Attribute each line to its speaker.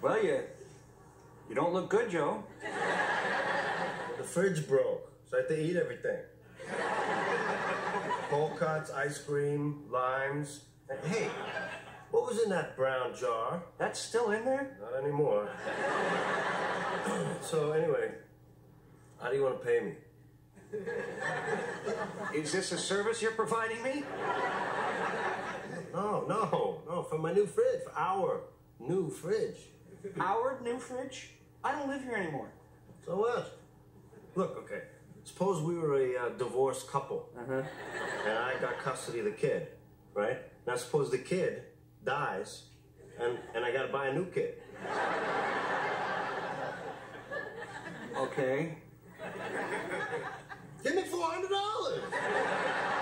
Speaker 1: Well, you don't look good, Joe.
Speaker 2: The fridge broke, so I had to eat everything. Cold cuts, ice cream, limes. And hey, what was in that brown jar?
Speaker 1: That's still in there?
Speaker 2: Not anymore. So anyway, how do you want to pay me?
Speaker 1: Is this a service you're providing me?
Speaker 2: No, for my new fridge, for our new fridge.
Speaker 1: Our new fridge? I don't live here anymore.
Speaker 2: So what? Look, okay, suppose we were a divorced couple, and I got custody of the kid, right? Now suppose the kid dies, and I gotta buy a new kid.
Speaker 1: Okay.
Speaker 2: Give me $400.